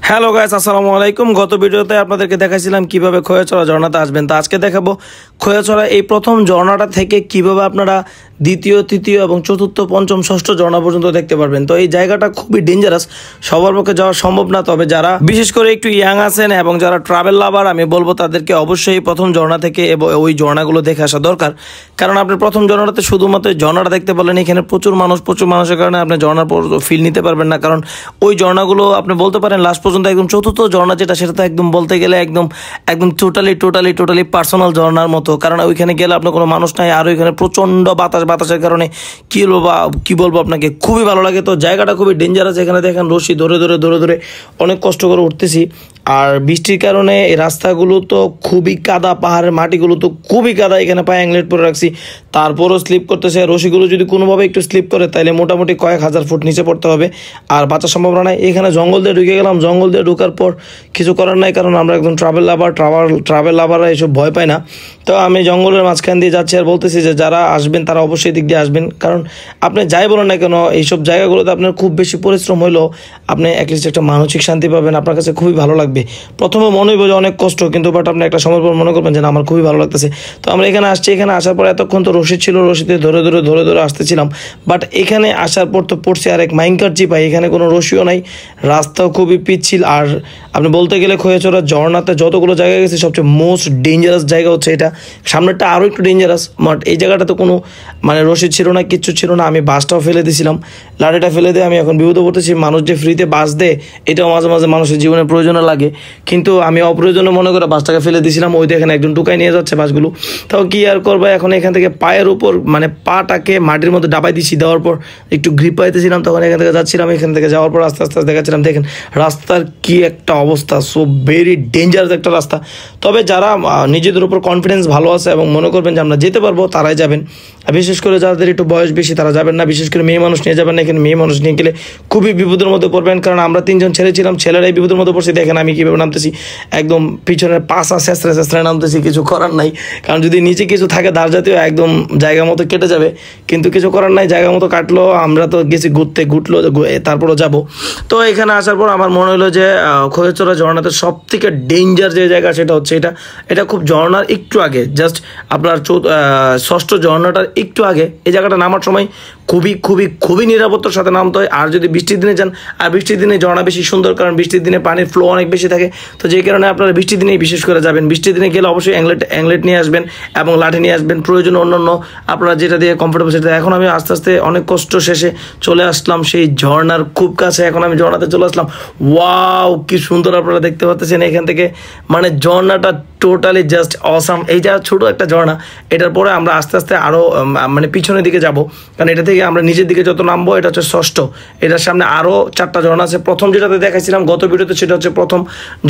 Hello guys, আসসালামু আলাইকুম। গত ভিডিওতে আপনাদেরকে দেখাইছিলাম কিভাবে খোয়াছড়া ঝর্ণাতে আসবেন। তো আজকে দেখাবো খোয়াছড়া এই প্রথম ঝর্ণাটা থেকে কিভাবে আপনারা দ্বিতীয়, তৃতীয় এবং চতুর্থ, পঞ্চম, ষষ্ঠ ঝর্ণা পর্যন্ত দেখতে পারবেন। তো এই জায়গাটা খুবই ডেঞ্জারাস, সবার পক্ষে যাওয়া সম্ভব না। তবে যারা বিশেষ করে একটু ইয়াং আছেন এবং যারা ট্রাভেল লাভার, আমি বলবো তাদেরকে অবশ্যই প্রথম ঝর্ণা থেকে এবং ওই ঝর্ণাগুলো দেখে আসা দরকার। কারণ আপনি প্রথম ঝর্ণাটাতে শুধুমাত্র ঝর্ণাটা দেখতে পারলেন, এখানে প্রচুর মানুষের কারণে আপনি ঝর্ণার ফিল নিতে পারবেন না। কারণ ওই ঝর্ণাগুলো আপনি বলতে পারেন লাস্ট পর্যন্ত একদম চতুর্থ ঝর্ণা যেটা, সেটা তো একদম বলতে গেলে একদম একদম টোটালি পার্সোনাল ঝর্ণার মতো। কারণ ওইখানে গেলে আপনার কোনো মানুষ নাই, আর ওইখানে প্রচণ্ড বাতাসের কারণে কি বলবো আপনাকে, খুবই ভালো লাগে। তো জায়গাটা খুবই ডেঞ্জারাস। এখানে দেখেন রশি ধরে অনেক কষ্ট করে উঠতেছি। আর বৃষ্টির কারণে এই রাস্তাগুলো তো খুবই কাদা, পাহাড়ের মাটিগুলো তো খুবই কাদা। এখানে পায়ে অ্যাংলেট পরে রাখছি, তারপরও স্লিপ করতেছে। রশিগুলো যদি কোনোভাবে একটু স্লিপ করে তাহলে মোটামুটি কয়েক হাজার ফুট নিচে পড়তে হবে, আর বাঁচার সম্ভাবনা নাই। এখানে জঙ্গল দিয়ে ঢুকে গেলাম। জঙ্গল দিয়ে ঢোকার পর কিছু করার নাই, কারণ আমরা একদম ট্রাভেল লাভাররা এইসব ভয় পায় না। তো আমি জঙ্গলের মাঝখান দিয়ে যাচ্ছি আর বলতেছি যে যারা আসবেন তারা অবশ্যই দিক দিয়ে আসবেন। কারণ আপনি যাই বলেন না কেন, এইসব জায়গাগুলোতে আপনার খুব বেশি পরিশ্রম হইলেও আপনি অ্যাটলিস্ট একটা মানসিক শান্তি পাবেন, আপনার কাছে খুবই ভালো লাগবে। প্রথমে মনে হইব যে অনেক কষ্ট, কিন্তু বাট আপনি একটা সময় পর মনে করবেন যে না, আমার খুবই ভালো লাগতেছে। তো আমরা এখানে আসছি। এখানে আসার পর এতক্ষণ তো রশি ছিল, রশিতে ধরে আসতেছিলাম। বাট এখানে আসার পর তো পড়ছে আর এক মাইনকার চিপাই। এখানে কোনো রশিও নাই, রাস্তাও খুবই পিচ্ছিল। আর আপনি বলতে গেলে খোয়াছড়া ঝর্ণাতে যতগুলো জায়গা গেছে সবচেয়ে মোস্ট ডেঞ্জারাস জায়গা হচ্ছে এটা। সামনেরটা আরও একটু ডেঞ্জারাস, বাট এই জায়গাটাতে কোনো রশি ছিল না, কিচ্ছু ছিল না। আমি বাসটাও ফেলে দিয়েছিলাম, লাঠিটা ফেলে দিয়ে আমি এখন বিপদে পড়তেছি। মানুষ যে ফ্রিতে বাস দেয়, এটাও মাঝে মাঝে মানুষের জীবনে প্রয়োজনে লাগে, কিন্তু আমি অপ্রয়োজনে মনে করে বাসটাকে ফেলে দিয়েছিলাম। ওই দেখেন একজন টুকাই নিয়ে যাচ্ছে বাসগুলো। তাও কি আর করবো, এখন এখান থেকে পায়ের উপর পাটাকে মাটির মধ্যে ডাবাই দিচ্ছি, দেওয়ার পর একটু গ্রিপ পাইতেছিলাম, তখন এখান থেকে যাচ্ছিলাম। এখান থেকে যাওয়ার পর আস্তে আস্তে দেখাচ্ছিলাম, দেখেন রাস্তার কি একটা অবস্থা, সো ভেরি ডেঞ্জারাস একটা রাস্তা। তবে যারা নিজেদের উপর কনফিডেন্স ভালো আছে এবং মনে করবেন যে আমরা যেতে পারবো, তারাই যাবেন। আর বিশেষ করে যাদের একটু বয়স বেশি তারা যাবেন না। বিশেষ করে মেয়ে মানুষ নিয়ে যাবেন না, এখানে মেয়ে মানুষ নিয়ে গেলে খুবই বিপদের মধ্যে পড়বেন। কারণ আমরা 3 জন ছেলে ছিলাম, ছেলেরাই বিপদের মধ্যে পড়ছি। দেখেন আমি কীভাবে নামতেছি, একদম পিছনের পাশা শেষরে নামতেছি, কিছু করার নাই। কারণ যদি নিচে কিছু থাকে ধার জাতীয়, একদম জায়গা মতো কেটে যাবে, কিন্তু কিছু করার নাই। জায়গা মতো কাটলো, আমরা তো গেছি ঘুটলো, তারপরও যাব। তো এখানে আসার পর আমার মনে হলো যে খোয়াছড়া ঝর্ণাতে সব থেকে ডেঞ্জার যে জায়গা সেটা হচ্ছে এটা খুব ঝর্ণার একটু আগে, জাস্ট আপনার ষষ্ঠ ঝর্ণাটার একটু আগে। এই জায়গাটা নামার সময় খুবই নিরাপত্তার সাথে নামতে হয়। আর যদি বৃষ্টির দিনে যান, আর বৃষ্টির দিনে ঝর্ণা বেশি সুন্দর, কারণ বৃষ্টির দিনে পানির ফ্লো অনেক বেশি থাকে। তো যে কারণে আপনারা বৃষ্টির দিনেই বিশেষ করে যাবেন। বৃষ্টির দিনে গেলে অবশ্যই অ্যাংলেট নিয়ে আসবেন এবং লাঠি নিয়ে আসবেন, প্রয়োজন অন্য আপনারা যেটা দিয়ে কমফোর্টেবল সেটা। এখন আমি আস্তে আস্তে অনেক কষ্ট শেষে চলে আসলাম সেই ঝর্ণার খুব কাছে। এখন আমি ঝর্ণাতে চলে আসলাম। ওয়াও, কি সুন্দর আপনারা দেখতে পাচ্ছেন এখান থেকে, ঝর্ণাটা টোটালি জাস্ট অসাম। এইটা ছোট একটা ঝর্ণা, এটার পরে আমরা আস্তে আস্তে আরও পিছনের দিকে যাব। কারণ এটা থেকে আমরা নিচের দিকে যত নামবো, এটা হচ্ছে ষষ্ঠ। এটার সামনে আরও 4টা ঝর্ণা আছে। প্রথম যেটাতে দেখাইছিলাম গত ভিডিওতে, সেটা হচ্ছে প্রথম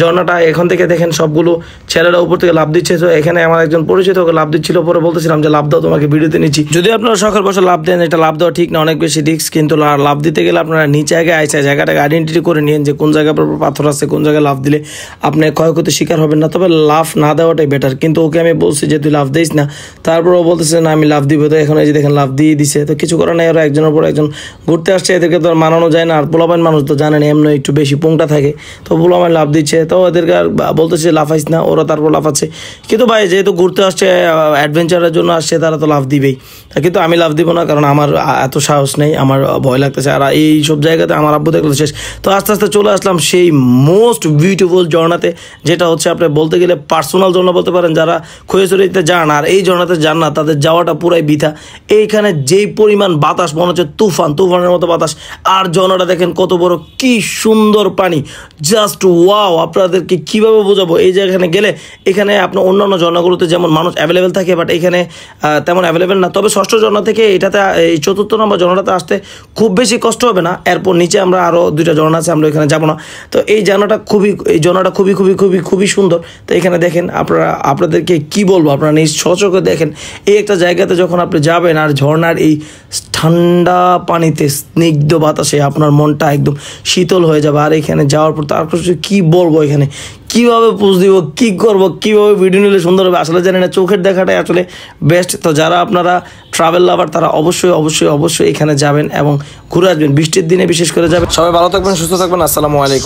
ঝর্ণাটা। এখান থেকে দেখেন সবগুলো ছেলেরা উপর থেকে লাভ দিচ্ছে। তো এখানে আমার একজন পরিচিত ওকে লাভ দিচ্ছিল, পরে বলতেছিলাম যে লাভ দাও, তোমাকে ভিডিওতে নিচ্ছি। যদি আপনারা শখের বসে লাভ দেন, এটা লাভ দেওয়া ঠিক না, অনেক বেশি রিস্ক। কিন্তু লাভ দিতে গেলে আপনারা নিচে আগে জায়গাটাকে আইডেন্টিটি করে নিন যে কোন জায়গায় পাথর আছে, কোন জায়গায় লাভ দিলে আপনি ক্ষয়ক্ষতির শিকার হবেন না। তবে লাভ না দেওয়াটাই বেটার। কিন্তু ওকে আমি বলছি যে তুই লাভ দিস না, তারপর ও বলতেছে না আমি লাভ দিব। তো এখন এই যে দেখেন লাভ দিয়ে দিছে। তো কিছু করার নাই, ওরা একজনের পর একজন ঘুরতে আসছে, এদেরকে তো আর মানানো যায় না। আর পোলাপাইন মানুষ তো জানেন এমনি একটু বেশি পুংটা থাকে, তো পোলাপাইন লাভ দিচ্ছে। তো ওদেরকে আর বলতেছে লাফাইস না, ওরা তারপর লাফাচ্ছে। কিন্তু ভাই যেহেতু ঘুরতে আসছে, অ্যাডভেঞ্চারের জন্য আসছে, তারা তো লাভ দিবেই। কিন্তু আমি লাভ দিব না, কারণ আমার এত সাহস নেই, আমার ভয় লাগতেছে। আর এই সব জায়গাতে আমার আব্বু দেখলে শেষ। তো আস্তে আস্তে চলে আসলাম সেই মোস্ট বিউটিফুল ঝর্ণাতে, যেটা হচ্ছে আপনি বলতে গেলে পার্সোনাল ঝর্ণা বলতে পারেন। যারা খোয়াছড়িতে যান আর এই ঝর্ণাতে যান না, তাদের যাওয়াটা পুরাই বৃথা। এইখানে যেই পরিমাণ বাতাস, মনে হচ্ছে তুফানের মতো বাতাস। আর ঝর্ণাটা দেখেন কত বড়, কি সুন্দর পানি, জাস্ট ওয়াও। আপনাদেরকে কীভাবে বোঝাবো, এই জায়গায় গেলে এখানে আপনার অন্যান্য ঝর্ণাগুলোতে যেমন মানুষ অ্যাভেলেবেল থাকে, বাট এখানে তেমন অ্যাভেলেবেল না। তবে ষষ্ঠ ঝর্ণা থেকে এটাতে, এই 4র্থ নম্বর ঝর্ণাতে আসতে খুব বেশি কষ্ট হবে না। এরপর নিচে আমরা আরও 2টা ঝর্ণা আছে, আমরা এখানে যাবো না। তো এই ঝর্ণাটা খুবই সুন্দর। তো এখানে দেখেন, আপনাদেরকে কি বলবো, আপনারা নিজ সচক্ষে দেখেন। এই একটা জায়গাতে যখন আপনি যাবেন আর ঝর্ণার এই ঠান্ডা পানিতে স্নিগ্ধ বাতাসে আপনার মনটা একদম শীতল হয়ে যাবে। আর এখানে যাওয়ার পর তারপর কি বলবো, এখানে কীভাবে পোজ দিব, কী করবো, কীভাবে ভিডিও নিলে সুন্দর হবে, আসলে জানি না। চোখের দেখাটাই আসলে বেস্ট। তো যারা আপনারা ট্রাভেল লাভার, তারা অবশ্যই এখানে যাবেন এবং ঘুরে আসবেন। বৃষ্টির দিনে বিশেষ করে যাবেন। সবাই ভালো থাকবেন, সুস্থ থাকবেন। আসসালামু আলাইকুম।